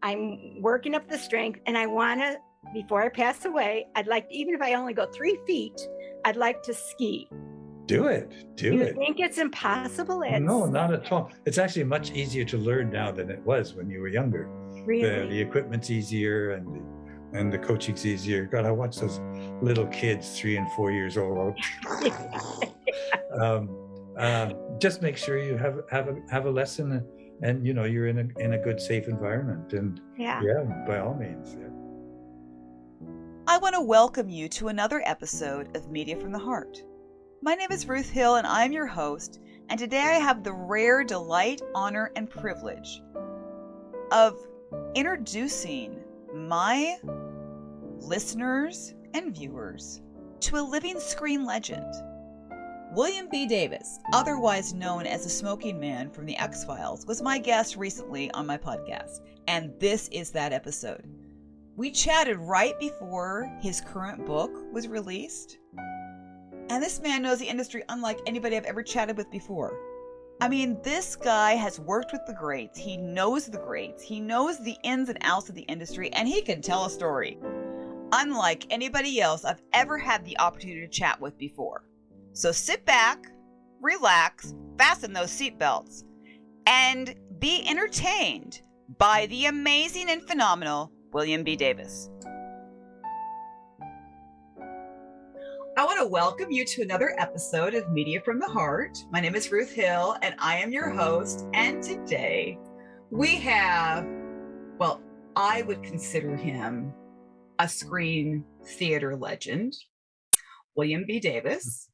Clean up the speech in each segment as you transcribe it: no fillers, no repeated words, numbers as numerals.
I'm working up the strength, and I want to, before I pass away, I'd like, even if I only go 3 feet, I'd like to ski. Do it. Do You it. think it's impossible? No, not at all. It's actually much easier to learn now than it was when you were younger. Really? The equipment's easier and the coaching's easier. God, I watch those little kids, 3 and 4 years old. Just make sure you have a lesson, and you know you're in a good, safe environment. And Yeah. by all means. Yeah. I want to welcome you to another episode of Media from the Heart. My name is Ruth Hill, and I'm your host. And today I have the rare delight, honor, and privilege of introducing my listeners and viewers to a living screen legend. William B. Davis, otherwise known as the Smoking Man from the XFiles, was my guest recently on my podcast, and this is that episode. We chatted right before his current book was released, and this man knows the industry unlike anybody I've ever chatted with before. I mean, this guy has worked with the greats, he knows the greats, he knows the ins and outs of the industry, and he can tell a story unlike anybody else I've ever had the opportunity to chat with before. So sit back, relax, fasten those seatbelts, and be entertained by the amazing and phenomenal William B. Davis. I want to welcome you to another episode of Media from the Heart. My name is Ruth Hill, and I am your host. And today we have, well, I would consider him a screen theater legend, William B. Davis.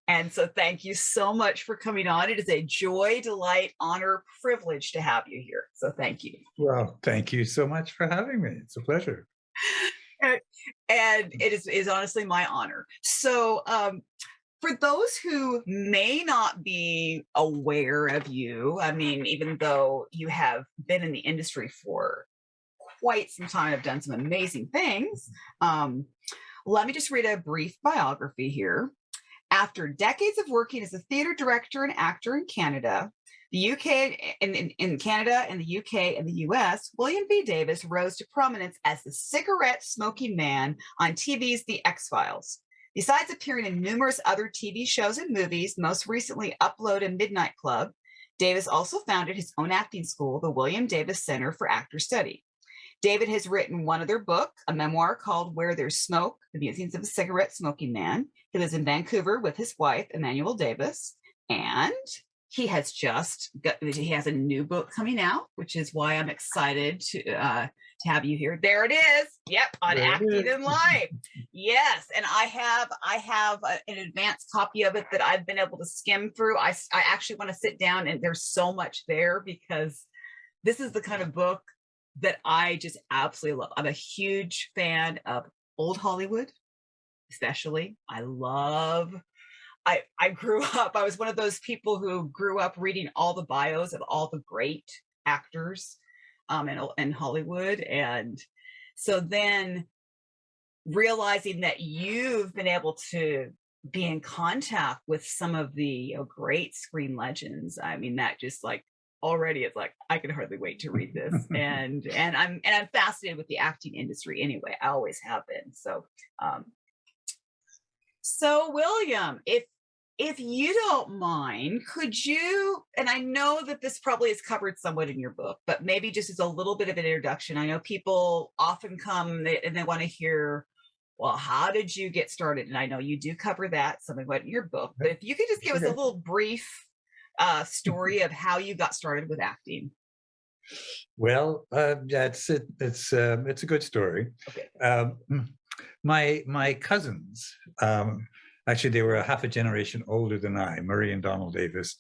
And so thank you so much for coming on. It is a joy, delight, honor, privilege to have you here. So thank you. Well, thank you so much for having me. It's a pleasure. And it is honestly my honor. So for those who may not be aware of you, I mean, even though you have been in the industry for quite some time, have done some amazing things, let me just read a brief biography here. After decades of working as a theater director and actor in Canada, the UK, in Canada and the UK and the US, William B. Davis rose to prominence as the cigarette-smoking man on TV's The X-Files. Besides appearing in numerous other TV shows and movies, most recently Upload and Midnight Club, Davis also founded his own acting school, the William Davis Center for Actor Study. David has written one other book, a memoir called Where There's Smoke, The Musings of a Cigarette-Smoking Man. He lives in Vancouver with his wife, Emmanuel Davis, and he has a new book coming out, which is why I'm excited to have you here. There it is. Yep, on Acting in Life. Yes, and I have an advanced copy of it that I've been able to skim through. I actually want to sit down, and there's so much there because this is the kind of book that I just absolutely love. I'm a huge fan of old Hollywood, especially. I grew up, I was one of those people who grew up reading all the bios of all the great actors in Hollywood. And so then realizing that you've been able to be in contact with some of the great screen legends, I mean, that just like, already it's like I can hardly wait to read this. and I'm fascinated with the acting industry anyway. I always have been. So William, if you don't mind, could you, and I know that this probably is covered somewhat in your book, but maybe just as a little bit of an introduction. I know people often come and they want to hear, well, how did you get started? And I know you do cover that, something about in your book, but if you could just give us a little brief story of how you got started with acting. Well, it's a good story. Okay. My cousins, actually, they were a half a generation older than I, Murray and Donald Davis,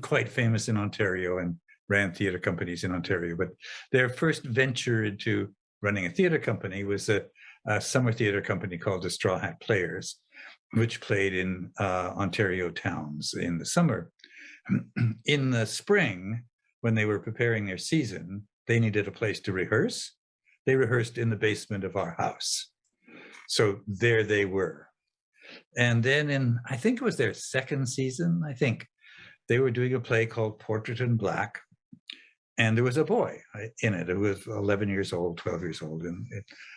quite famous in Ontario and ran theater companies in Ontario. But their first venture into running a theater company was a summer theater company called the Straw Hat Players, which played in Ontario towns in the summer. In the spring, when they were preparing their season, they needed a place to rehearse. They rehearsed in the basement of our house. So there they were. And then I think it was their second season, I think, they were doing a play called Portrait in Black. and there was a boy in it who was 11 years old, 12 years old. And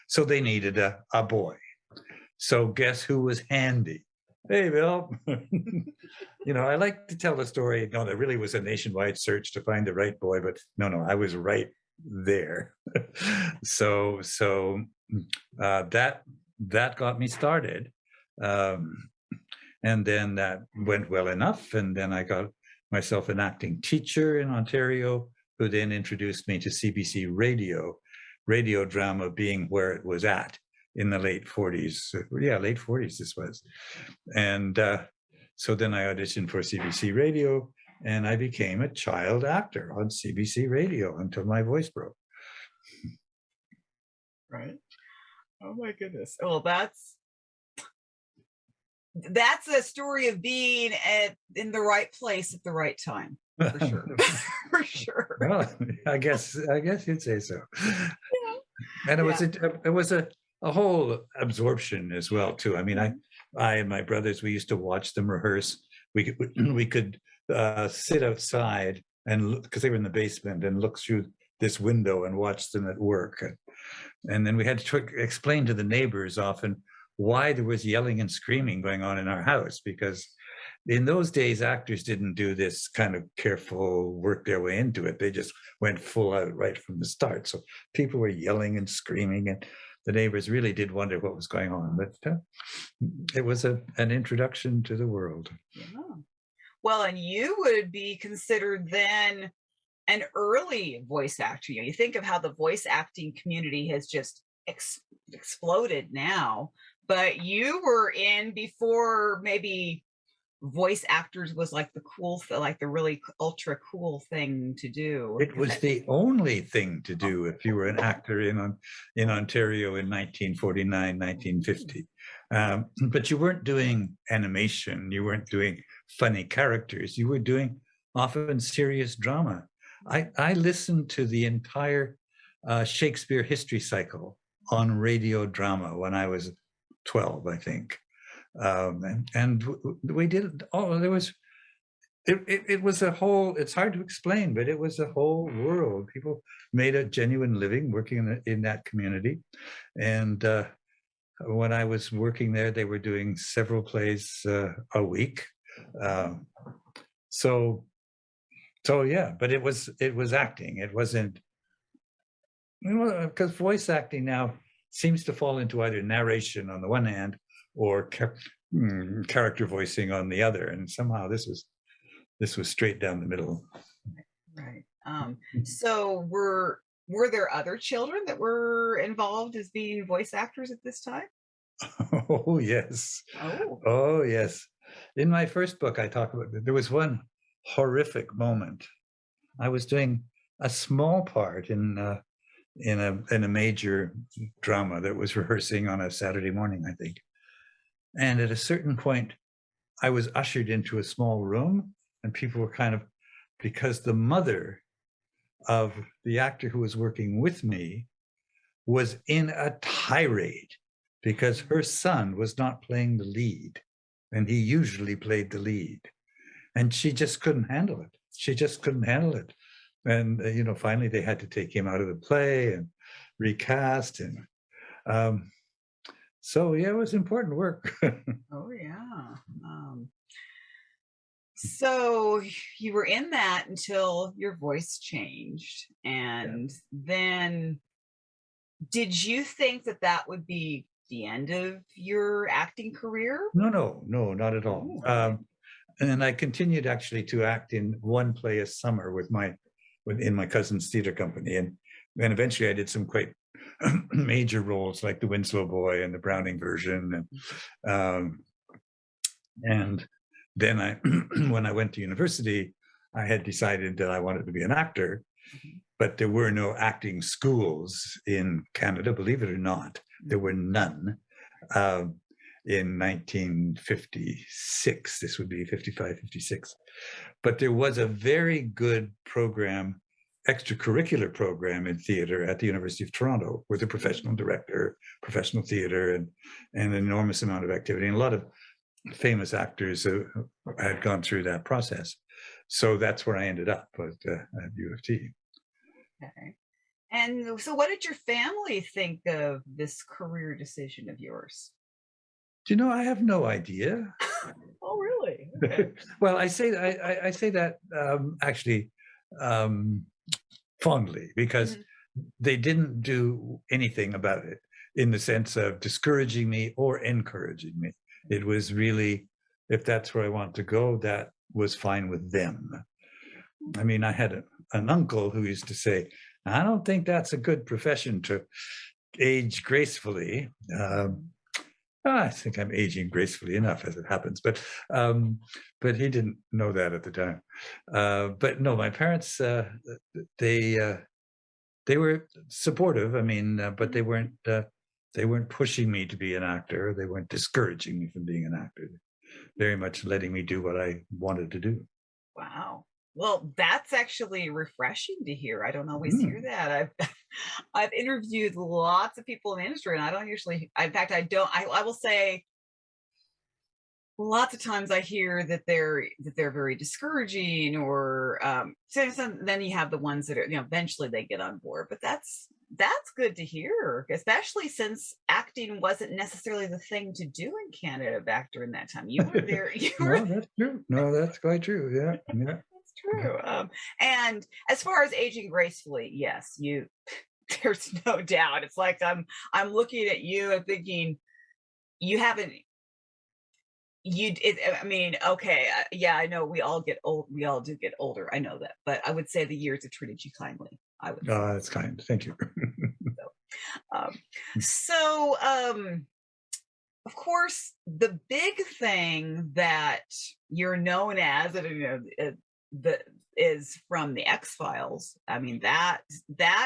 so they needed a boy. So guess who was handy? Hey, Bill. I like to tell the story. No, there really was a nationwide search to find the right boy, but no, I was right there. so that got me started. And then that went well enough. And then I got myself an acting teacher in Ontario, who then introduced me to CBC radio drama being where it was at in the late 40s. Yeah, late 40s this was. And so then I auditioned for CBC Radio, and I became a child actor on CBC Radio until my voice broke. Right. Oh my goodness. Well, that's a story of being in the right place at the right time, for sure. For sure. Well, I guess you'd say so. Yeah. And it was a whole absorption as well too. I mean, I and my brothers, we used to watch them rehearse. We could sit outside and look, because they were in the basement, and look through this window and watch them at work. And then we had to explain to the neighbors often why there was yelling and screaming going on in our house, because in those days, actors didn't do this kind of careful work their way into it. They just went full out right from the start. So people were yelling and screaming, and the neighbors really did wonder what was going on. But it was an introduction to the world. Yeah. Well, and you would be considered then an early voice actor. You think of how the voice acting community has just exploded now, but you were in before maybe voice actors was like the cool, like the really ultra cool thing to do. It was the only thing to do if you were an actor in Ontario in 1949, 1950. But you weren't doing animation. You weren't doing funny characters. You were doing often serious drama. I listened to the entire Shakespeare history cycle on radio drama when I was 12, I think. And we did it was a whole, it's hard to explain, but it was a whole world. People made a genuine living working in that community. And when I was working there, they were doing several plays a week. So yeah, but it was acting. It wasn't, because voice acting now seems to fall into either narration on the one hand or character voicing on the other, and somehow this was straight down the middle. Right. So were there other children that were involved as being voice actors at this time? Oh yes. Oh yes. In my first book, I talk about there was one horrific moment. I was doing a small part in a major drama that was rehearsing on a Saturday morning, I think. And at a certain point, I was ushered into a small room, and people were kind of, because the mother of the actor who was working with me was in a tirade because her son was not playing the lead, and he usually played the lead. And she just couldn't handle it. She just couldn't handle it. And, finally they had to take him out of the play and recast. And so, yeah, it was important work. Oh, yeah. So you were in that until your voice changed. And then did you think that would be the end of your acting career? No, not at all. Okay. And I continued actually to act in one play a summer in my cousin's theater company. And eventually I did some quite major roles like the Winslow Boy and the Browning version. And then when I went to university, I had decided that I wanted to be an actor, but there were no acting schools in Canada, believe it or not. There were none. In 1956, this would be 55, 56. But there was a very good program, extracurricular program in theater at the University of Toronto with a professional director, professional theater, and an enormous amount of activity. And a lot of famous actors had gone through that process. So that's where I ended up at U of T. Okay. And so, what did your family think of this career decision of yours? Do you know, I have no idea. Oh, really? Okay. Well, I say that actually um, fondly, because Mhm. they didn't do anything about it in the sense of discouraging me or encouraging me. It was really, if that's where I want to go, that was fine with them. I mean, I had an uncle who used to say, I don't think that's a good profession to age gracefully. I think I'm aging gracefully enough as it happens, but he didn't know that at the time. But no, my parents, they uh, they were supportive. I mean, but they weren't pushing me to be an actor. They weren't discouraging me from being an actor. Very much letting me do what I wanted to do. Wow. Well, that's actually refreshing to hear. I don't always hear Mm. that. I've I've interviewed lots of people in the industry, and I don't usually. In fact, I don't. I will say lots of times I hear that they're very discouraging, or then you have the ones that are, eventually they get on board. But that's good to hear, especially since acting wasn't necessarily the thing to do in Canada back during that time. You were there. You were. No, that's true. No, that's quite true. Yeah, yeah. That's true. And as far as aging gracefully, yes, you. There's no doubt. It's like I'm looking at you and thinking you haven't. I mean, okay, yeah, I know we all get old. We all do get older. I know that, but I would say the years have treated you kindly. I would say. That's kind. Thank you. Um, so, of course, the big thing that you're known as, that is from the XFiles. I mean, that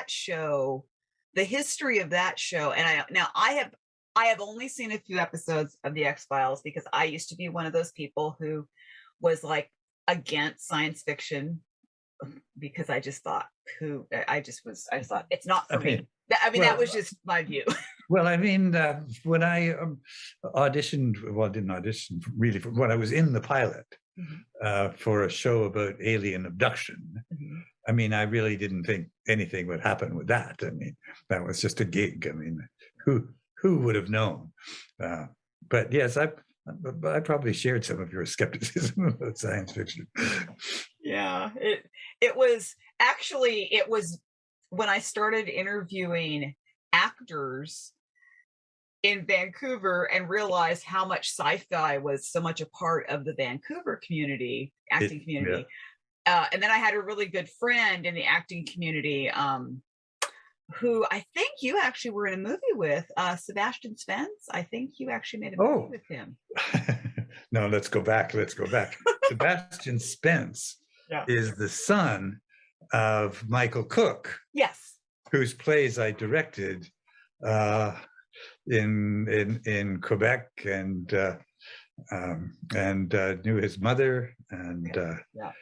show, the history of that show, and I have only seen a few episodes of the XFiles because I used to be one of those people who was like against science fiction because I just thought I just thought it's not for I mean, me. I mean, that well, was just my view. well, I mean, when I auditioned, well, I didn't audition really, when I was in the pilot Mhm, for a show about alien abduction, mhm. I mean, I really didn't think anything would happen with that. I mean, that was just a gig. I mean, who would have known? Uh, but yes, I probably shared some of your skepticism about science fiction. Yeah, it was when I started interviewing actors in Vancouver and realized how much sci-fi was so much a part of the Vancouver community, It, acting yeah. community. And then I had a really good friend in the acting community, who I think you actually were in a movie with, Sebastian Spence. I think you actually made a movie Oh, with him. no, let's go back. Let's go back. Sebastian Spence Yeah. is the son of Michael Cook, Yes. whose plays I directed uh, in Quebec, and knew his mother, and Okay. Yeah.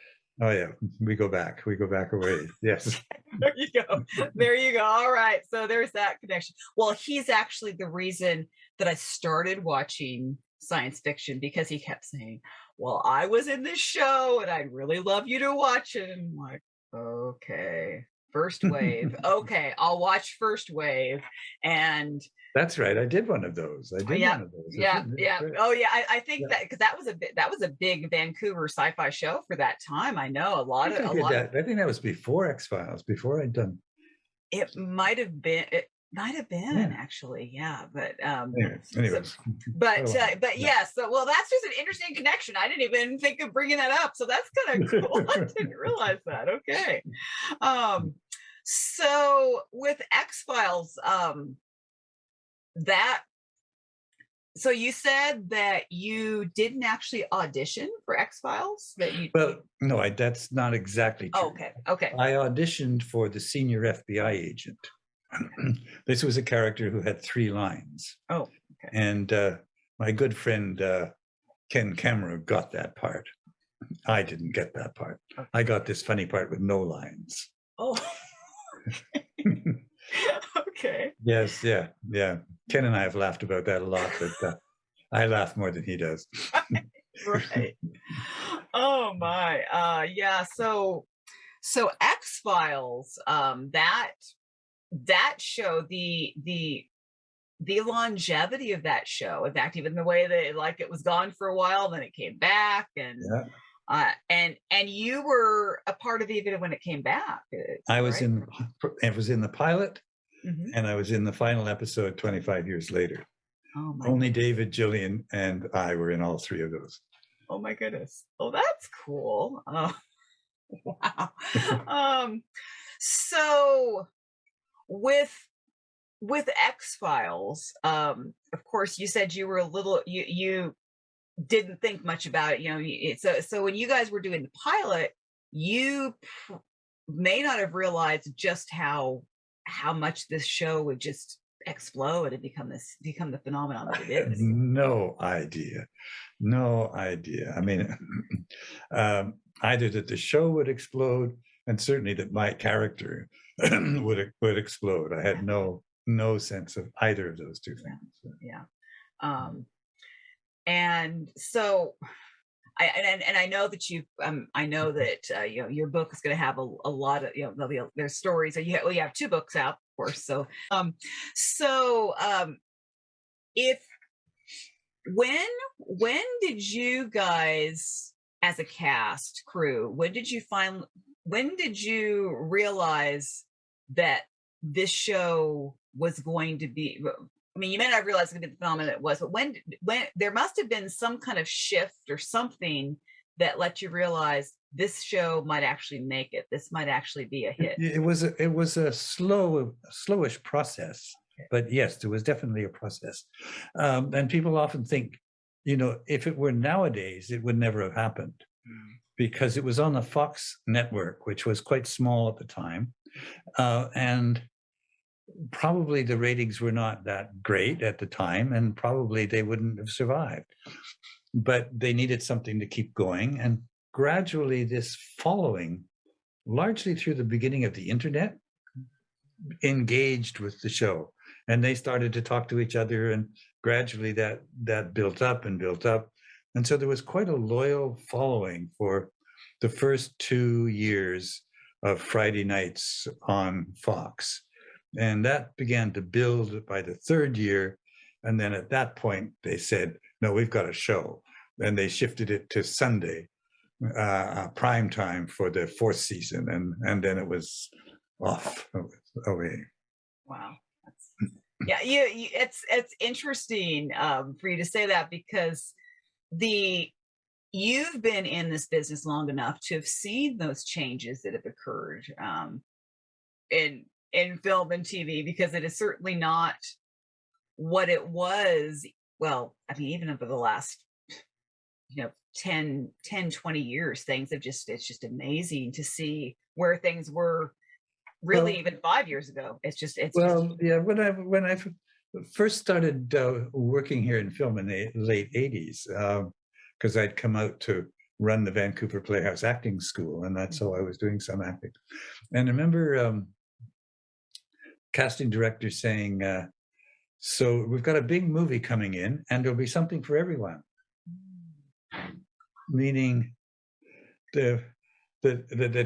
oh yeah, we go back a ways. Yes. There you go. There you go. All right. So there's that connection. Well, he's actually the reason that I started watching science fiction because he kept saying, well, I was in this show and I'd really love you to watch it. And I'm like, okay, First Wave. Okay, I'll watch First Wave. And That's right. I did one of those. I did yeah, one of those. yeah, yeah. Right. Oh, yeah. I think Yeah. that because that was a big Vancouver sci-fi show for that time. I know a lot of I did that. I think that was before X-Files, before I'd done. it might have been Yeah. actually, yeah. But Anyways. but Yeah. yeah. So well, that's just an interesting connection. I didn't even think of bringing that up. So that's kind of cool. I didn't realize that. Okay. So with X Files, that so you said that you didn't actually audition for X Files. That you Well, no, that's not exactly true. oh, okay. Okay. I auditioned for the senior FBI agent. This was a character who had 3 lines. Oh, okay. And my good friend Ken Cameron got that part. I didn't get that part. Okay. I got this funny part with no lines. Oh. Okay. Yes, yeah. Ken and I have laughed about that a lot, but I laugh more than he does. Right. Oh my. Yeah. So So X-Files, that show, the longevity of that show, in fact, even the way that like it was gone for a while, then it came back, Yeah. and you were a part of even when it came back. I was right? it was in the pilot, Mhm. and I was in the final episode 25 years later. Oh my, Only David, Gillian, and I were in all three of those. oh my goodness. Oh, that's cool. Oh, wow. So with X-Files, of course, you said you were a little, you didn't think much about it, so when you guys were doing the pilot, you may not have realized just how much this show would just explode and become the phenomenon that it is. No idea. No idea. I mean, either that the show would explode, and certainly that my character would explode. I had no sense of either of those two things. Yeah. And so I know that I know that your book is going to have a lot of, there's stories, and you have two books out, of course. So if when did you guys, as a cast crew, when did you realize that this show was going to be, I mean, you may not have realized the phenomenon it was, but when there must have been some kind of shift or something that let you realize this show might actually make it. This might actually be a hit. It was a slowish process, but yes, there was definitely a process. And people often think, if it were nowadays, it would never have happened, because it was on the Fox network, which was quite small at the time, and probably the ratings were not that great at the time, and probably they wouldn't have survived. But they needed something to keep going, and gradually this following, largely through the beginning of the internet, engaged with the show, and they started to talk to each other, and gradually that built up and built up. And so there was quite a loyal following for the first 2 years of Friday nights on Fox. And that began to build by the third year. And then at that point, they said, no, we've got a show. And they shifted it to Sunday, prime time for the fourth season. And then it was off away. Wow. Yeah, it's interesting for you to say that, because you've been in this business long enough to have seen those changes that have occurred in film and TV, because it is certainly not what it was. Well, I mean, even over the last 10 20 years, things have it's just amazing to see where things were really even 5 years ago. Yeah, when I first started working here in film in the late 80s, because I'd come out to run the Vancouver Playhouse acting school, and that's how I was doing some acting. And I remember casting directors saying, so we've got a big movie coming in, and there'll be something for everyone. Meaning the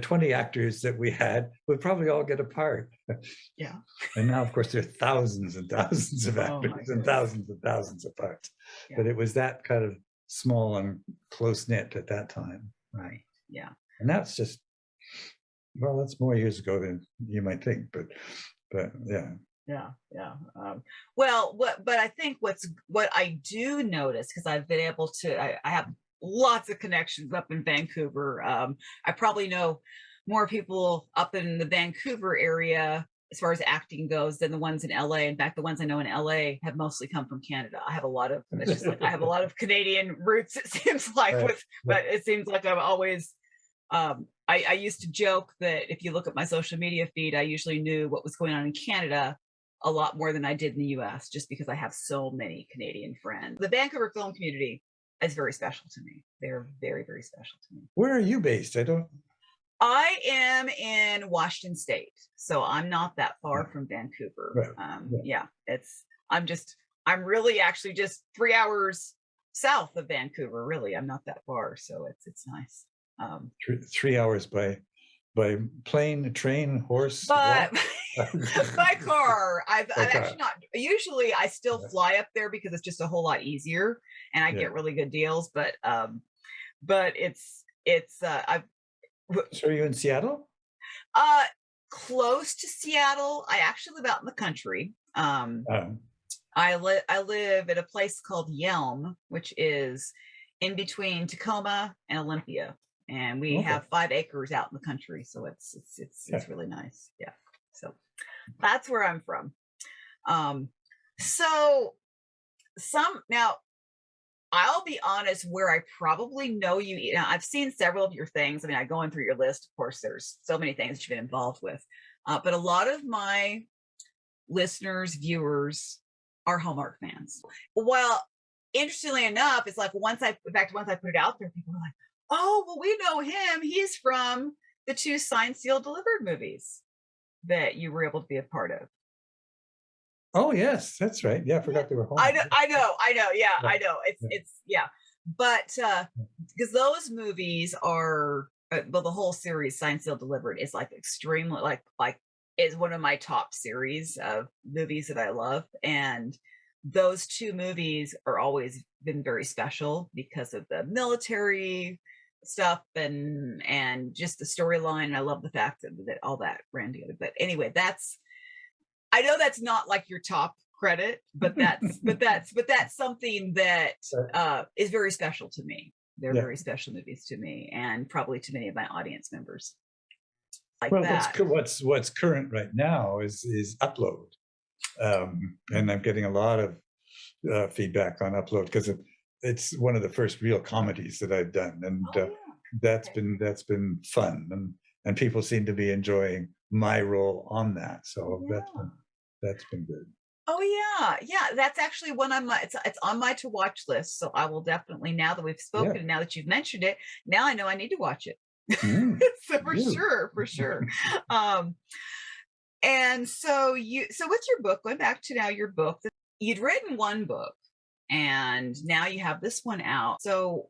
20 actors that we had would probably all get a part. Yeah. And now, of course, there are thousands and thousands of actors and thousands of parts. Yeah. But it was that kind of small and close knit at that time. Right. Yeah. And that's just, well, that's more years ago than you might think, but yeah. Yeah. But I think what I do notice, because I've been able to, I have lots of connections up in Vancouver. I probably know more people up in the Vancouver area as far as acting goes than the ones in LA. In fact, the ones I know in LA have mostly come from Canada. I have a lot of, I have a lot of Canadian roots, it seems like, but it seems like I'm always, I used to joke that if you look at my social media feed, I usually knew what was going on in Canada a lot more than I did in the US, just because I have so many Canadian friends. The Vancouver film community is very special to me. They're very, very special to me. Where are you based? I am in Washington State, so I'm not that far from Vancouver. Yeah, I'm really actually just 3 hours south of Vancouver. Really, I'm not that far, so it's nice. 3 hours by By plane, train, horse, But walk? by car, I've By car. actually not. Usually, I still Yeah. fly up there because it's just a whole lot easier, and I Yeah. get really good deals. But it's I've So are you in Seattle? close to Seattle. I actually live out in the country. Um, I live at a place called Yelm, which is in between Tacoma and Olympia, and we Okay. have 5 acres out in the country, so it's really nice. Yeah, so that's where I'm from. So now I'll be honest, where I probably know you. You know, I've seen several of your things. I mean, I go in through your list. Of course, there's so many things that you've been involved with, but a lot of my listeners, viewers are Hallmark fans. Well, interestingly enough, it's like once I put it out there, people are like, "Oh, well, we know him. He's from the 2 Signed, Sealed, Delivered movies that you were able to be a part of." oh yes, that's right. Yeah, I forgot they were home. I know. Yeah, Yeah. I know. It's yeah, but because those movies are well, the whole series, Signed, Sealed, Delivered, is like extremely like is one of my top series of movies that I love, and those 2 movies are always been very special because of the military stuff and just the storyline. I love the fact that all that ran together. But anyway, I know that's not like your top credit, but that's something that is very special to me. They're Yeah. very special movies to me, and probably to many of my audience members. Like Well, that. what's current right now is Upload, and I'm getting a lot of feedback on Upload because it's one of the first real comedies that I've done, and Oh, yeah. that's Okay. been fun, and people seem to be enjoying my role on that. So Yeah. that's been good. Oh yeah, that's actually one on my it's on my to watch list. So I will definitely, now that we've spoken, Yeah. and now that you've mentioned it, now I know I need to watch it. Mm, So for you. sure. And so with your book, going back to now your book, you'd written one book, and now you have this one out. So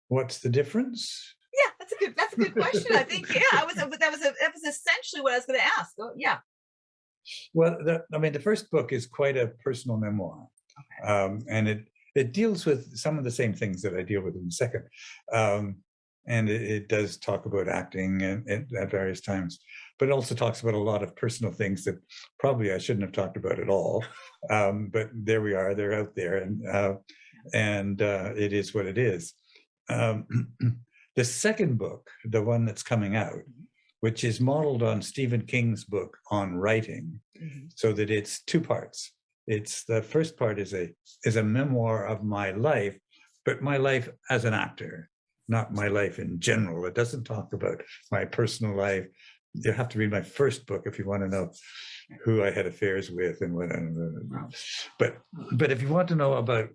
What's the difference? yeah, that's a good question. I think that was essentially what I was going to ask. So, yeah. Well, the first book is quite a personal memoir, and it deals with some of the same things that I deal with in the second, and it does talk about acting at various times, but it also talks about a lot of personal things that probably I shouldn't have talked about at all. But there we are; they're out there, and it is what it is. The second book, the one that's coming out, which is modeled on Stephen King's book on writing, so that it's 2 parts. It's the first part is a memoir of my life, but my life as an actor, not my life in general. It doesn't talk about my personal life. You have to read my first book if you want to know who I had affairs with and what. But if you want to know about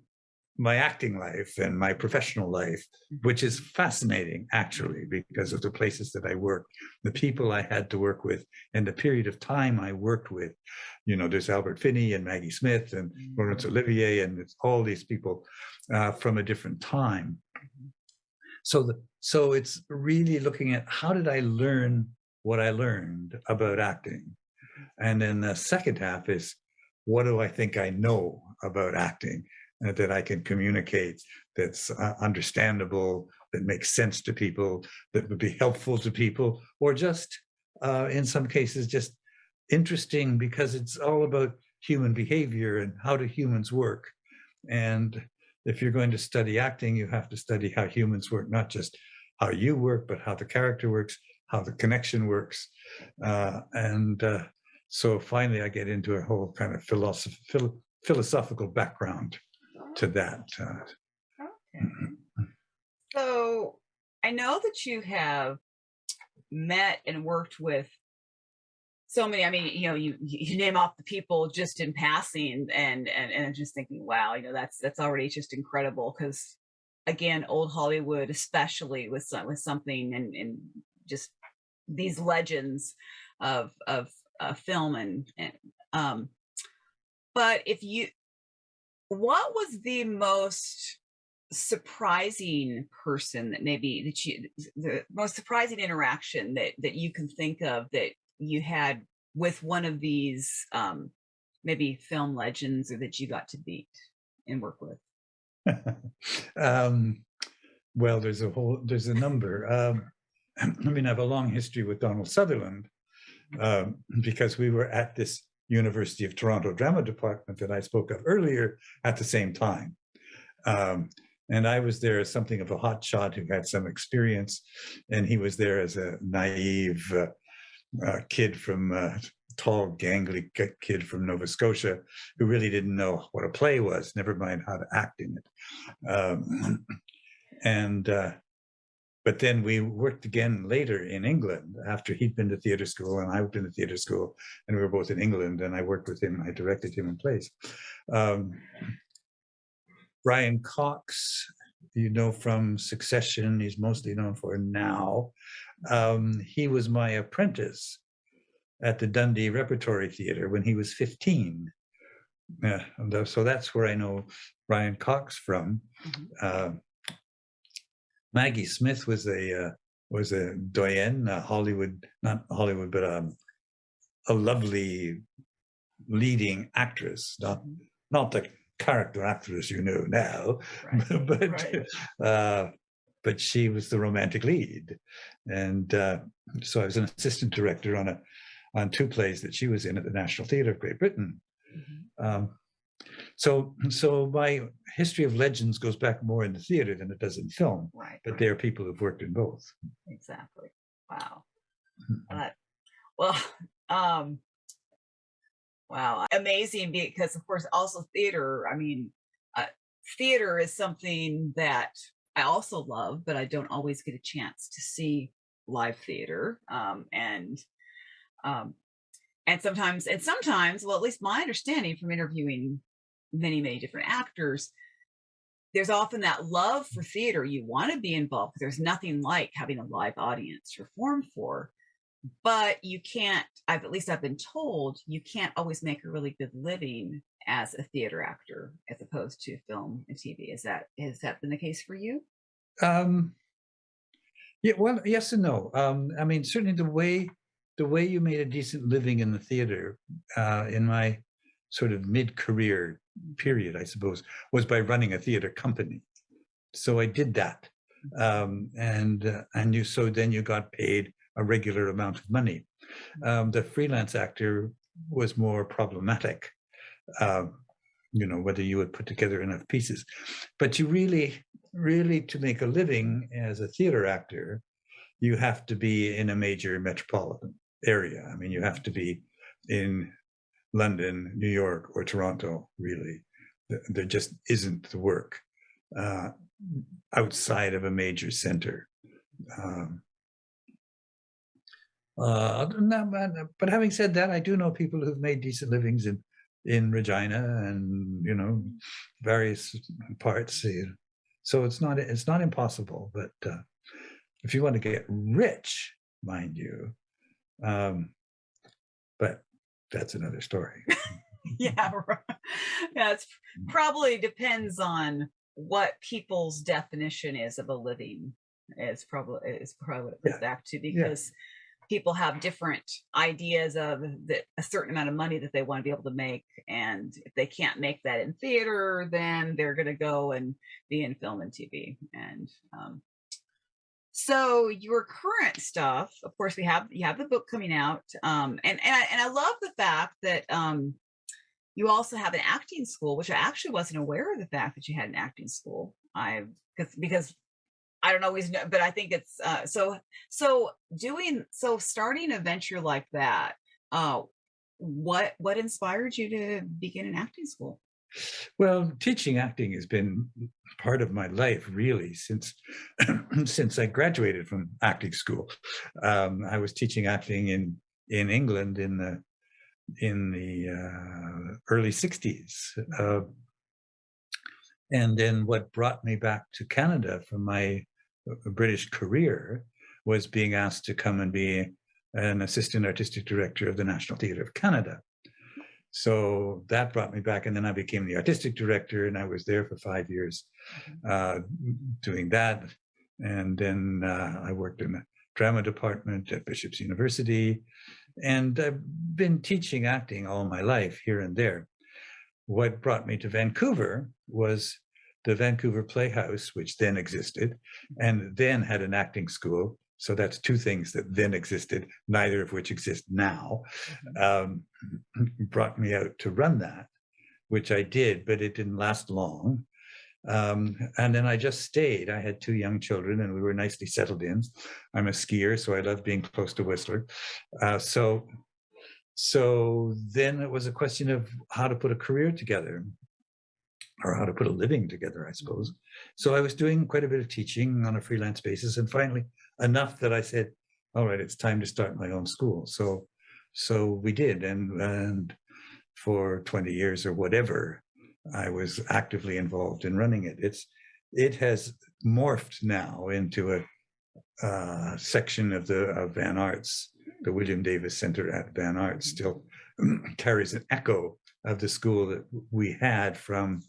my acting life and my professional life, which is fascinating actually, because of the places that I worked, the people I had to work with, and the period of time I worked with. You know, there's Albert Finney and Maggie Smith and Laurence Olivier, and it's all these people from a different time. So it's really looking at how did I learn what I learned about acting, and then the second half is what do I think I know about acting that I can communicate, that's understandable, that makes sense to people, that would be helpful to people, or just in some cases just interesting because it's all about human behavior and how do humans work. And if you're going to study acting, you have to study how humans work, not just how you work, but how the character works, how the connection works. So finally I get into a whole kind of philosophical background to that. Okay. So I know that you have met and worked with so many. I mean, you know, you name off the people just in passing, and I'm just thinking, wow, you know, that's already just incredible. Because again, old Hollywood, especially with something and just these legends of film and but what was the most surprising person that maybe that you, the most surprising interaction that you can think of that you had with one of these maybe film legends, or that you got to meet and work with? Well, there's a number. I mean, I have a long history with Donald Sutherland, because we were at this University of Toronto drama department that I spoke of earlier at the same time. And I was there as something of a hotshot who had some experience, and he was there as a naive kid from tall, gangly kid from Nova Scotia who really didn't know what a play was, never mind how to act in it. But then we worked again later in England after he'd been to theatre school and I'd been to theatre school, and we were both in England, and I worked with him. I directed him in plays. Brian Cox, you know, from Succession, he's mostly known for now. He was my apprentice at the Dundee Repertory Theatre when he was 15. So that's where I know Brian Cox from. Maggie Smith was a doyenne, not Hollywood, but a lovely leading actress, not the character actress you know now, right. But she was the romantic lead, and so I was an assistant director on 2 plays that she was in at the National Theatre of Great Britain. So my history of legends goes back more in the theatre than it does in film. Right. But there are people who've worked in both. Exactly. Wow. Wow, amazing, because of course also theater, I mean, theater is something that I also love, but I don't always get a chance to see live theater. And sometimes, well, at least my understanding from interviewing many different actors, there's often that love for theater. You want to be involved. There's nothing like having a live audience to perform for. But you can't, I've been told, you can't always make a really good living as a theater actor as opposed to film and TV. Has that been the case for you? Yeah, well, yes and no. I mean, certainly the way you made a decent living in the theater in my sort of mid-career period, I suppose, was by running a theater company. So I did that, and then you got paid a regular amount of money. The freelance actor was more problematic, whether you would put together enough pieces. But you really, to make a living as a theater actor, you have to be in a major metropolitan area. I mean, you have to be in London, New York, or Toronto, really. There just isn't the work outside of a major center. But having said that, I do know people who've made decent livings in Regina and various parts. So it's not impossible. But if you want to get rich, mind you, but that's another story. Yeah, right. Yeah, it's probably depends on what people's definition is of a living. It's probably what it goes back to, because people have different ideas of a certain amount of money that they want to be able to make, and if they can't make that in theater, then they're going to go and be in film and TV. And so your current stuff, of course, you have the book coming out, and I love the fact that you also have an acting school, which I actually wasn't aware of the fact that you had an acting school. Because I don't always know, but I think it's starting a venture like that. What inspired you to begin an acting school? Well, teaching acting has been part of my life, really, since I graduated from acting school. I was teaching acting in England in the early 60s. And then what brought me back to Canada from my British career was being asked to come and be an assistant artistic director of the National Theatre of Canada. So that brought me back, and then I became the artistic director, and I was there for 5 years doing that. And then I worked in the drama department at Bishop's University, and I've been teaching acting all my life here and there. What brought me to Vancouver was the Vancouver Playhouse, which then existed, and then had an acting school. So that's two things that then existed, neither of which exist now, brought me out to run that, which I did, but it didn't last long. And then I just stayed. I had two young children, and we were nicely settled in. I'm a skier, so I love being close to Whistler. So then it was a question of how to put a career together, or how to put a living together, I suppose. So I was doing quite a bit of teaching on a freelance basis, and finally enough that I said, all right, it's time to start my own school. So we did, and for 20 years or whatever, I was actively involved in running it. It has morphed now into a section of Van Arts. The William Davis Center at Van Arts still carries an echo of the school that we had from,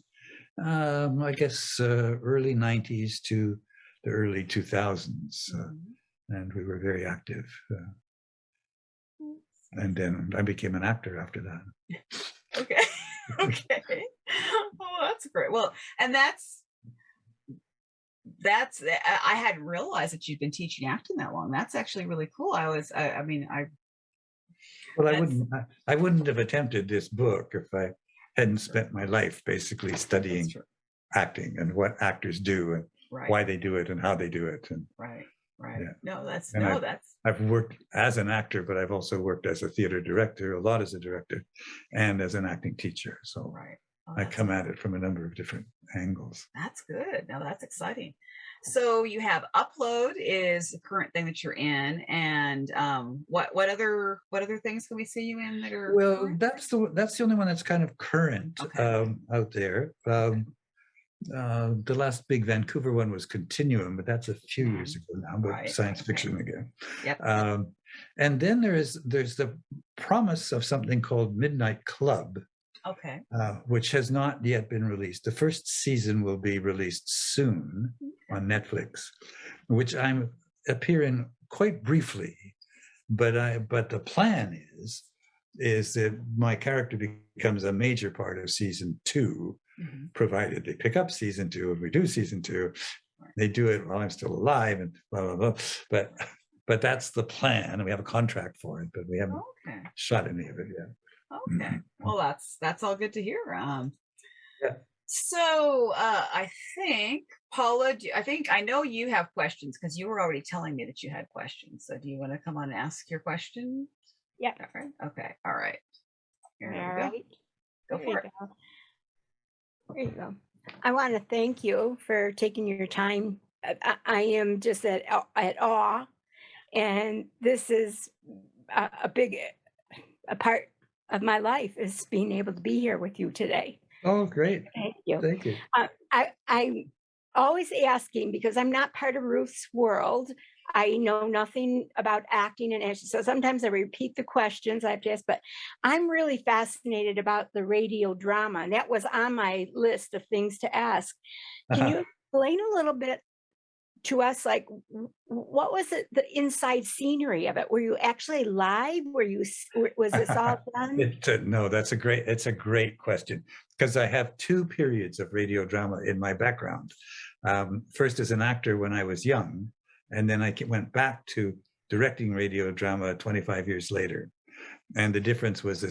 I guess, early 90s to the early 2000s. And we were very active. And then I became an actor after that. Okay. Okay. Oh, that's great. Well, and that's I hadn't realized that you've been teaching acting that long. That's actually really cool. I wouldn't have attempted this book if I hadn't spent my life basically studying acting and what actors do and why they do it and how they do it. And right. Yeah. I've worked as an actor, but I've also worked as a theater director, a lot as a director, and as an acting teacher. So I come at it from a number of different angles. That's good. Now that's exciting. So you have Upload is the current thing that you're in, and what other things can we see you in that are? Well, that's the only one that's kind of current out there. The last big Vancouver one was Continuum, but that's a few years ago now, but science fiction again. Yep. And then there's the promise of something called Midnight Club, which has not yet been released. The first season will be released soon on Netflix, which I'm appear in quite briefly, but the plan is that my character becomes a major part of season 2. Provided they pick up season 2 and we do season 2, they do it while I'm still alive and blah blah blah. But that's the plan, and we have a contract for it, but we haven't shot any of it yet. Okay, well that's all good to hear. So I think Paula, I know you have questions because you were already telling me that you had questions. So do you want to come on and ask your question? Yeah. Okay. All right. All right. Go for it. There you go. I want to thank you for taking your time. I am just at awe, and this is a big part of my life is being able to be here with you today. Oh, great! Thank you. Thank you. I'm always asking because I'm not part of Ruth's world. I know nothing about acting and acting. So sometimes I repeat the questions I have to ask, but I'm really fascinated about the radio drama. And that was on my list of things to ask. Can you explain a little bit to us, like, what was it, the inside scenery of it? Were you actually live? Was this all done? No, it's a great question, because I have 2 periods of radio drama in my background. First as an actor when I was young, and then I went back to directing radio drama 25 years later. And the difference was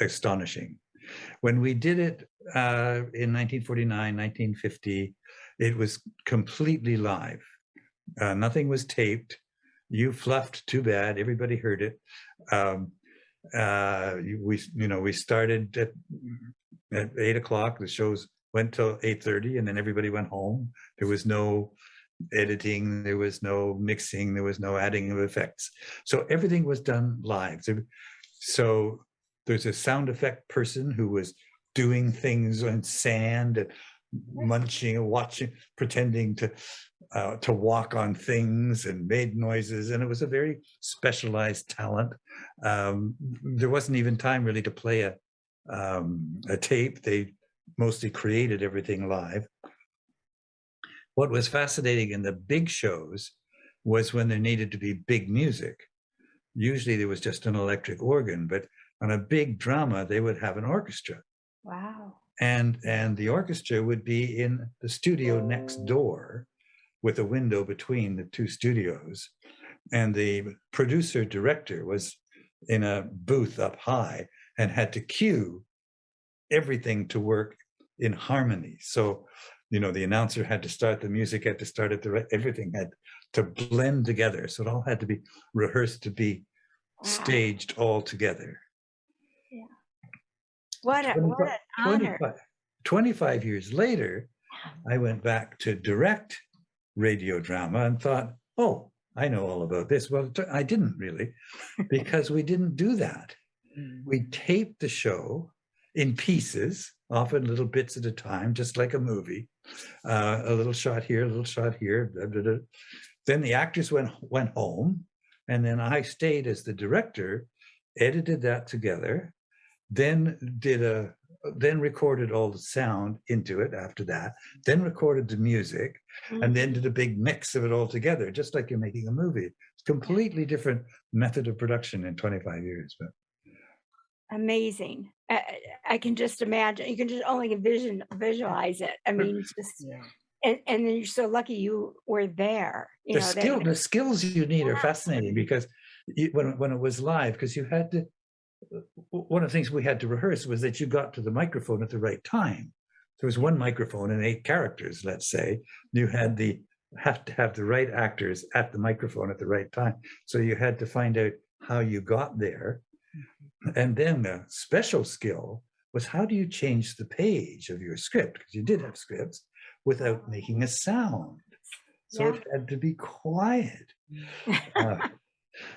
astonishing. When we did it in 1949, 1950, it was completely live. Nothing was taped. You fluffed too bad. Everybody heard it. We started at 8 o'clock. The shows went till 8:30, and then everybody went home. There was no editing, there was no mixing, there was no adding of effects. So everything was done live. So there's a sound effect person who was doing things on sand and munching and watching, pretending to walk on things and made noises. And it was a very specialized talent. There wasn't even time really to play a tape. They mostly created everything live. What was fascinating in the big shows was when there needed to be big music. Usually there was just an electric organ, but on a big drama, they would have an orchestra. Wow. And the orchestra would be in the studio next door with a window between the two studios. And the producer director was in a booth up high and had to cue everything to work in harmony. So, you know, the announcer had to start, the music had to start at the right, everything had to blend together. So it all had to be rehearsed to be staged all together. Yeah. What an honor. 25 years later, I went back to direct radio drama and thought, oh, I know all about this. Well, I didn't really, because we didn't do that. We taped the show in pieces, often little bits at a time, just like a movie. A little shot here, a little shot here. Blah, blah, blah. Then the actors went home, and then I stayed as the director, edited that together, then recorded all the sound into it after that, then recorded the music, and then did a big mix of it all together, just like you're making a movie. It's a completely different method of production in 25 years. But amazing. I can just imagine. You can just only visualize it. I mean, just and then you're so lucky you were there. You know, the skills you need are fascinating, because when it was live, because you had to. One of the things we had to rehearse was that you got to the microphone at the right time. There was one microphone and 8 characters, let's say. You had to have the right actors at the microphone at the right time. So you had to find out how you got there. And then the special skill was, how do you change the page of your script? Because you did have scripts, without making a sound. So it had to be quiet.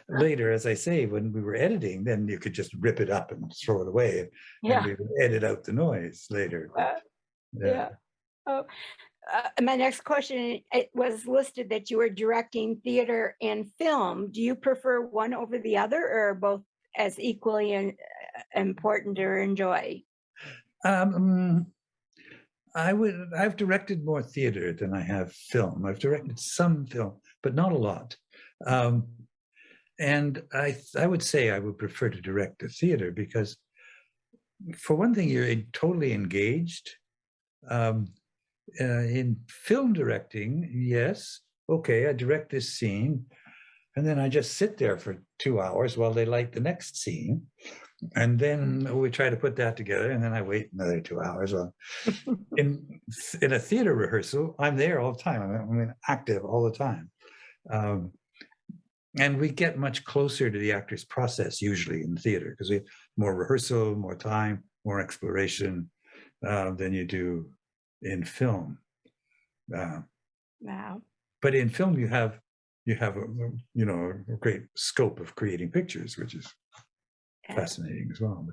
Later, as I say, when we were editing, then you could just rip it up and throw it away, and we would edit out the noise later. Oh, my next question, it was listed that you were directing theater and film. Do you prefer one over the other, or both as equally important or enjoy? I've directed more theater than I have film. I've directed some film, but not a lot. And I would say I would prefer to direct the theater, because for one thing, you're totally engaged. In film directing, yes, okay, I direct this scene, and then I just sit there for 2 hours while they light the next scene. And then we try to put that together, and then I wait another 2 hours. In a theater rehearsal, I'm there all the time. I mean, active all the time. And we get much closer to the actor's process usually in theater, because we have more rehearsal, more time, more exploration than you do in film. Wow. But in film, you have a great scope of creating pictures, which is fascinating as well.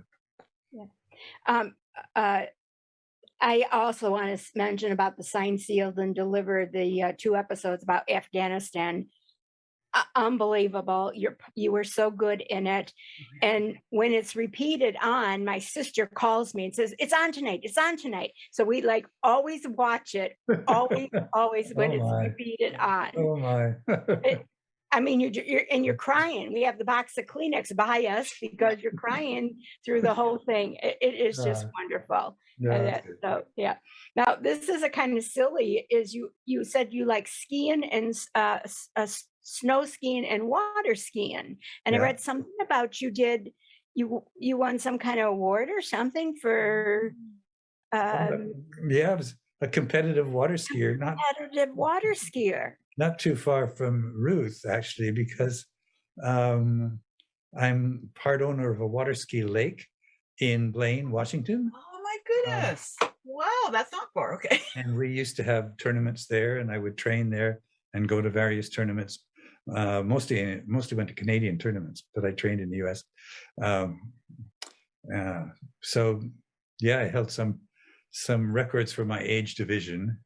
I also want to mention about the Signed, Sealed, and Delivered, the 2 episodes about Afghanistan. Unbelievable. You were so good in it. And when it's repeated on, my sister calls me and says, it's on tonight. So we always watch it, always when it's repeated on. Oh my. I mean, you're crying. We have the box of Kleenex by us because you're crying through the whole thing. It is just wonderful. So yeah. Now this is a kind of silly. Is you said you like skiing and snow skiing and water skiing, and I read something about you won some kind of award or something for. It was a competitive water skier. Not too far from Ruth, actually, because I'm part owner of a water ski lake in Blaine, Washington. Oh my goodness. Wow, that's not far. Okay. And we used to have tournaments there, and I would train there and go to various tournaments. Mostly went to Canadian tournaments, but I trained in the US. So yeah, I held some records for my age division.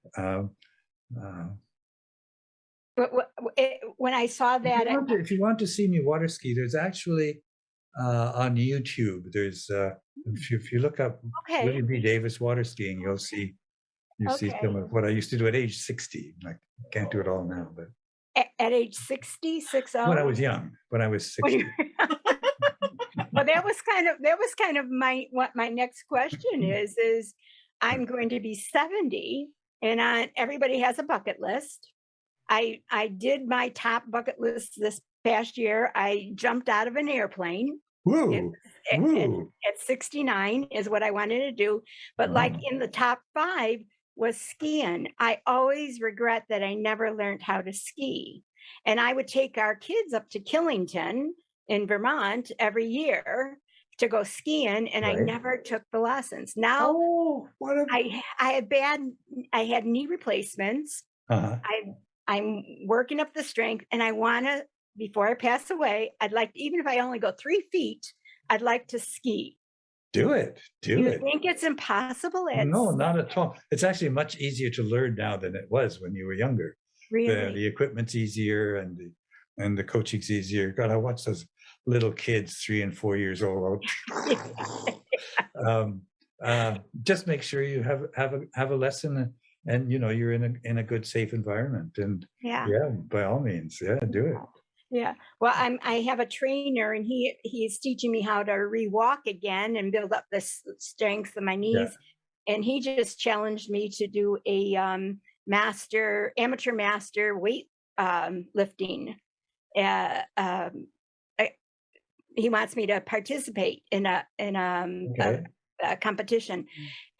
When I saw that, if you want to see me water ski, there's actually on YouTube. There's if you look up Okay. William B. Davis water skiing, you'll see Okay. some of what I used to do at age 60. I can't do it all now, but At age 60, 60? when I was young, when I was 60. Well, that was kind of what my next question is I'm going to be 70, and everybody has a bucket list. I did my top bucket list this past year. I jumped out of an airplane. It, Woo, woo. at 69 is what I wanted to do. But like in the top 5 was skiing. I always regret that I never learned how to ski. And I would take our kids up to Killington in Vermont every year to go skiing, and I Right. never took the lessons. Now Oh, what a I had knee replacements. uh-huh. I'm working up the strength, and I want to, before I pass away, I'd like, even if I only go 3 feet, I'd like to ski. Do it. Do You it. think it's impossible? No, not at all. It's actually much easier to learn now than it was when you were younger. Really? The equipment's easier and the coaching's easier. God, I watch those little kids, 3 and 4 years old. Just make sure you have a lesson, and you know you're in a good, safe environment. And Yeah. yeah, by all means, yeah, do it. Yeah. Well, I have a trainer, and he's teaching me how to rewalk again and build up the strength of my knees. Yeah. And he just challenged me to do a amateur master weight lifting. He wants me to participate in Okay. a competition,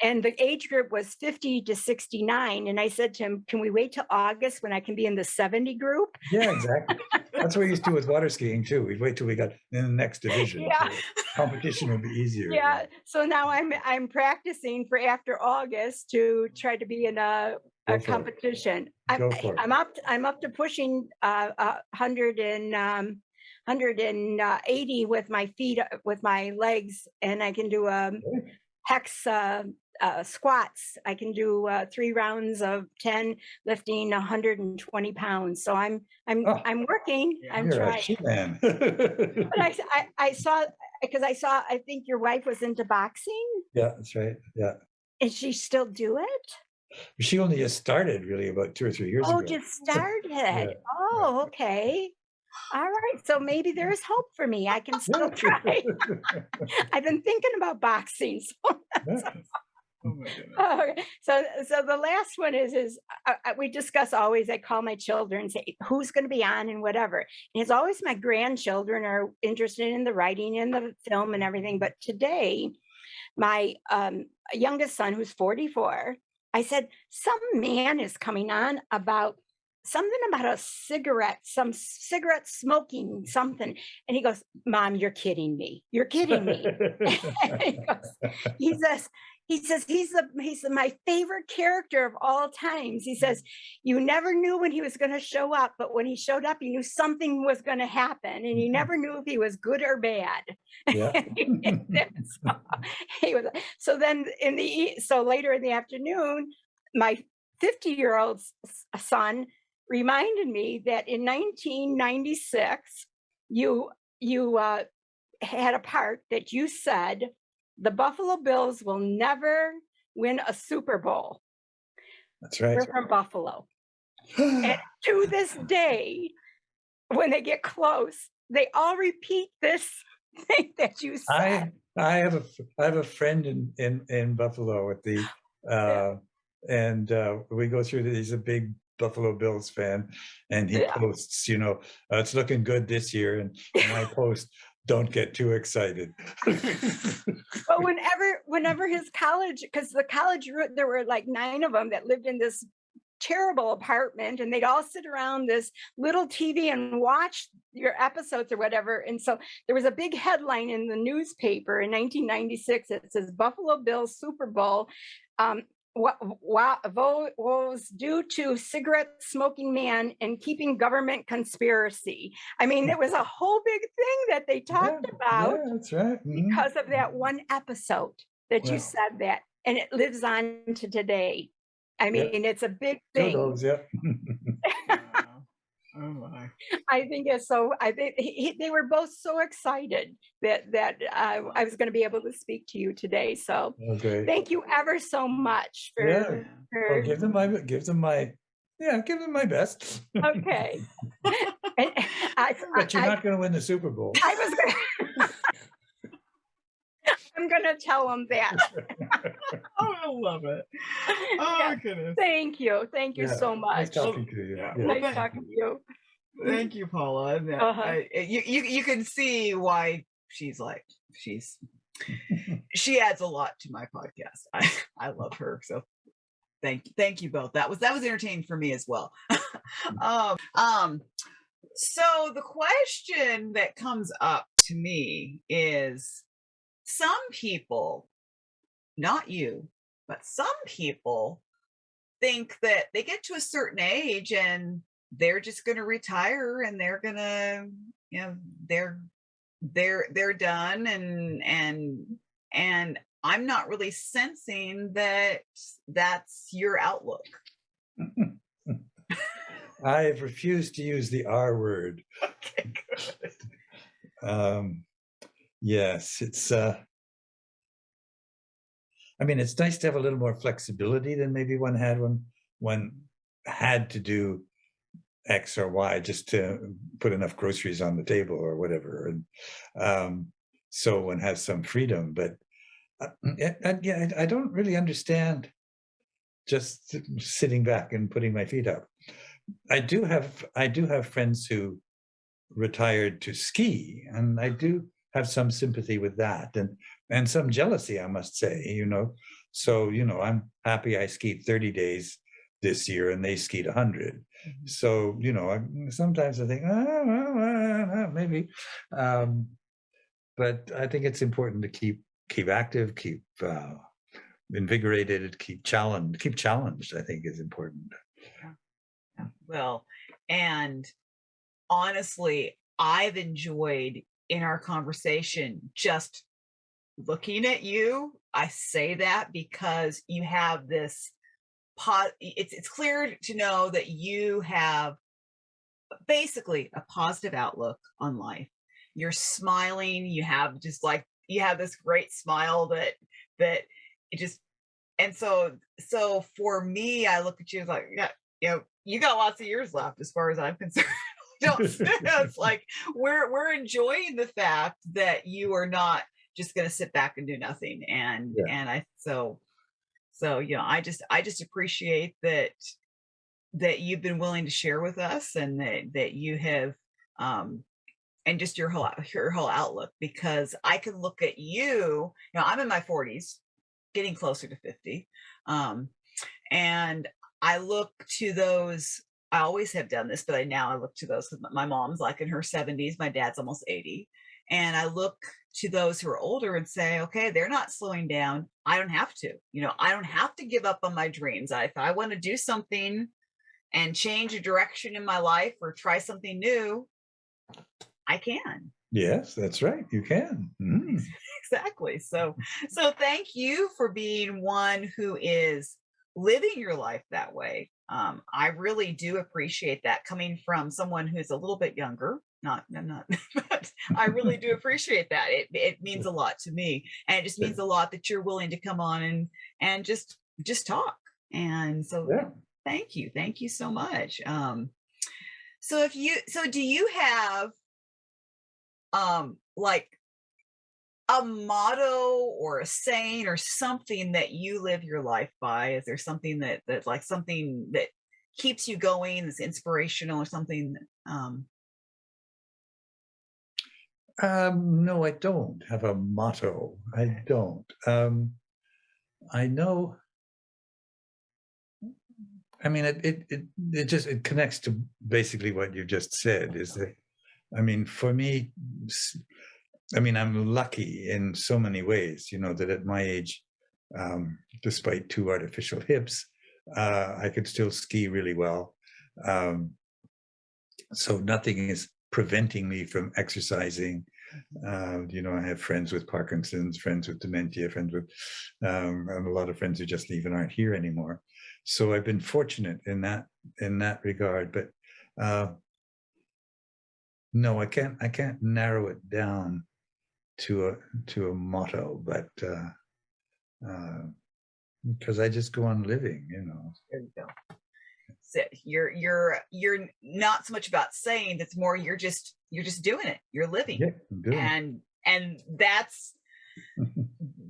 and the age group was 50 to 69. And I said to him, "Can we wait till August when I can be in the 70 group?" Yeah, exactly. That's what we used to do with water skiing too. We'd wait till we got in the next division. Yeah. So competition would be easier. Yeah. So now I'm practicing for after August to try to be in a Go for it. competition. Go for it. I'm up to pushing 180 with my feet, with my legs, and I can do hex squats. I can do 3 rounds of 10, lifting 120 pounds. So I'm working. Yeah. I'm You're a trying. she-man. But I saw, because I think your wife was into boxing. Yeah, that's right. Yeah. And she still do it? She only just started really about 2 or 3 years Oh, ago. just started. Yeah. Oh, okay. All right. So maybe there's hope for me. I can still try. I've been thinking about boxing. So Yeah. Oh my goodness. okay. So the last one is we discuss always. I call my children and say who's going to be on and whatever. And it's always my grandchildren are interested in the writing and the film and everything. But today, my youngest son, who's 44, I said some man is coming on about something about a cigarette, some cigarette smoking something, and he goes, "Mom, you're kidding me. You're kidding me." He says he's my favorite character of all times. He says, "You never knew when he was going to show up, but when he showed up, you knew something was going to happen, and you never knew if he was good or bad." Yeah. So then so later in the afternoon, my 50-year-old son reminded me that in 1996, you had a part that you said the Buffalo Bills will never win a Super Bowl. That's right. We're from Buffalo. And to this day, when they get close, they all repeat this thing that you said. I have a friend in Buffalo at the and we go through he's a big Buffalo Bills fan, and he posts, it's looking good this year, and I post, don't get too excited. But whenever his college, because the college, there were like 9 of them that lived in this terrible apartment, and they'd all sit around this little TV and watch your episodes or whatever. And so there was a big headline in the newspaper in 1996 that says Buffalo Bills Super Bowl was due to cigarette smoking man and keeping government conspiracy. I mean, there was a whole big thing that they talked about. Yeah, that's right. Because of that one episode that you said that, and it lives on to today. I mean, it's a big thing. Kudos, yeah. Oh my. I think it's so. I think they were both so excited that I was going to be able to speak to you today. So, Okay. thank you ever so much Yeah. Well, for give them my best. okay. And But you're not going to win the Super Bowl. I was gonna, I'm going to tell them that. Oh, I love it. Oh, Yeah. goodness. Thank you. Thank you Yeah. so Nice much. talking to you. Yeah. Yeah. Well, Nice talking to you. Thank you, Paula. And, Uh-huh. you can see why she adds a lot to my podcast. I love her. So thank you both. That was entertaining for me as well. So the question that comes up to me is, some people, not you, but some people think that they get to a certain age and they're just going to retire and they're going to, they're done, and I'm not really sensing that that's your outlook. I have refused to use the R word. Okay, good. Yes, it's I mean, it's nice to have a little more flexibility than maybe one had when one had to do X or Y just to put enough groceries on the table or whatever. And so one has some freedom, but I don't really understand just sitting back and putting my feet up. I do have friends who retired to ski, and I do have some sympathy with that, and some jealousy, I must say. So I'm happy I skied 30 days this year and they skied 100. Mhm. So sometimes I think maybe, but I think it's important to keep active, keep invigorated, keep challenged. I think is important. Yeah. Well, and honestly, I've enjoyed in our conversation just looking at you. I say that because you have this it's clear to know that you have basically a positive outlook on life. You're smiling, you have this great smile that it just, and so for me, I look at you like, yeah, you got lots of years left as far as I'm concerned. It's like we're enjoying the fact that you are not just going to sit back and do nothing, and Yeah. and I just appreciate that you've been willing to share with us, and that you have, and just your whole outlook, because I can look at you. I'm in my 40s, getting closer to 50, and I look to those. I always have done this, but I look to those. My mom's like in her 70s, my dad's almost 80, and I look to those who are older and say, okay, they're not slowing down. I don't have to. I don't have to give up on my dreams. If I want to do something and change a direction in my life or try something new, I can. Yes, that's right. You can. Mm. Exactly. So thank you for being one who is living your life that way. I really do appreciate that, coming from someone who's a little bit younger. I'm not, but I really do appreciate that. It means a lot to me, and it just means a lot that you're willing to come on and just talk. And so, Yeah. thank you so much. So do you have like a motto or a saying or something that you live your life by? Is there something that like something that keeps you going, that's inspirational, or something No, I don't have a motto. I don't. I know. I mean, it connects to basically what you just said. Is that, I mean, for me, I mean, I'm lucky in so many ways. That at my age, despite 2 artificial hips, I could still ski really well. So nothing is preventing me from exercising. I have friends with Parkinson's, friends with dementia, friends with, and a lot of friends who just even aren't here anymore. So I've been fortunate in that regard. But No, I can't narrow it down to a motto, but because I just go on living, There you go. So you're not so much about saying, it's more you're just doing it. You're living. Yeah, I'm doing it. And that's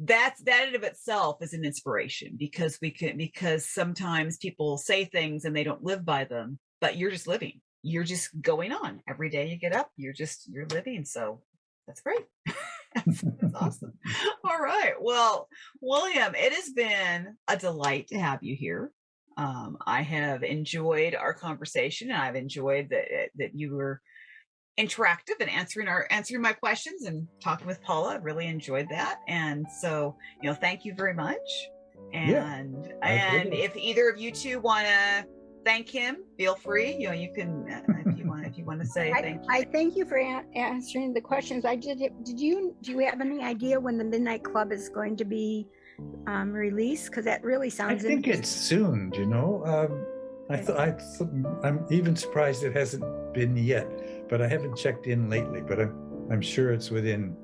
that in of itself is an inspiration, because sometimes people say things and they don't live by them, but you're just living. You're just going on. Every day you get up, you're living. So that's great. That's awesome. All right. Well, William, it has been a delight to have you here. I have enjoyed our conversation, and I've enjoyed that you were interactive and answering my questions and talking with Paula. I really enjoyed that. And so, thank you very much. And if either of you two want to thank him, feel free. You can, if you want to say thank you. I thank you for answering the questions. Do you have any idea when the Midnight Club is going to be released? Because that really sounds I think it's soon, I'm even surprised it hasn't been yet, but I haven't checked in lately, but I'm sure it's within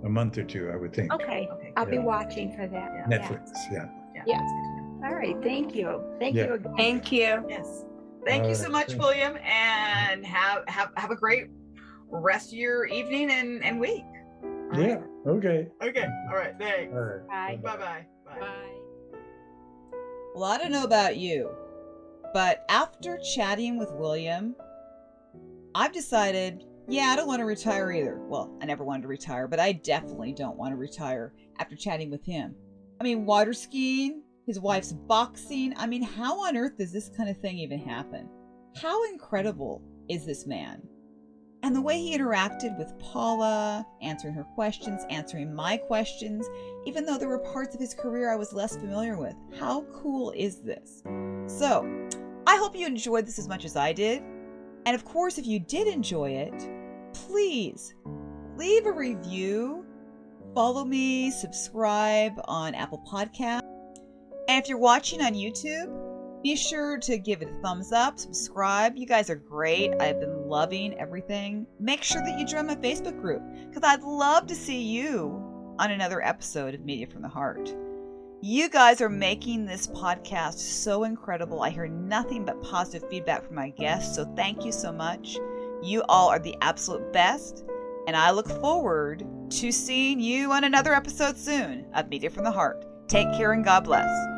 a month or two, I would think. Okay. I'll be watching for that. Netflix, yeah. All right, thank you. Thank you again. Thank you. Yes. Thank you so much, William, and have a great rest of your evening and week. All Yeah, right. okay. Okay. All right. Thanks. All right. Bye. Bye-bye. Bye. Bye. Well, I don't know about you, but after chatting with William, I've decided, I don't want to retire either. Well, I never wanted to retire, but I definitely don't want to retire after chatting with him. I mean, water skiing, his wife's boxing. I mean, how on earth does this kind of thing even happen? How incredible is this man? And the way he interacted with Paula, answering her questions, answering my questions, even though there were parts of his career I was less familiar with. How cool is this? So, I hope you enjoyed this as much as I did. And of course, if you did enjoy it, please leave a review, follow me, subscribe on Apple Podcasts. And if you're watching on YouTube, be sure to give it a thumbs up, subscribe. You guys are great. I've been loving everything. Make sure that you join my Facebook group, because I'd love to see you on another episode of Media from the Heart. You guys are making this podcast so incredible. I hear nothing but positive feedback from my guests, so thank you so much. You all are the absolute best, and I look forward to seeing you on another episode soon of Media from the Heart. Take care and God bless.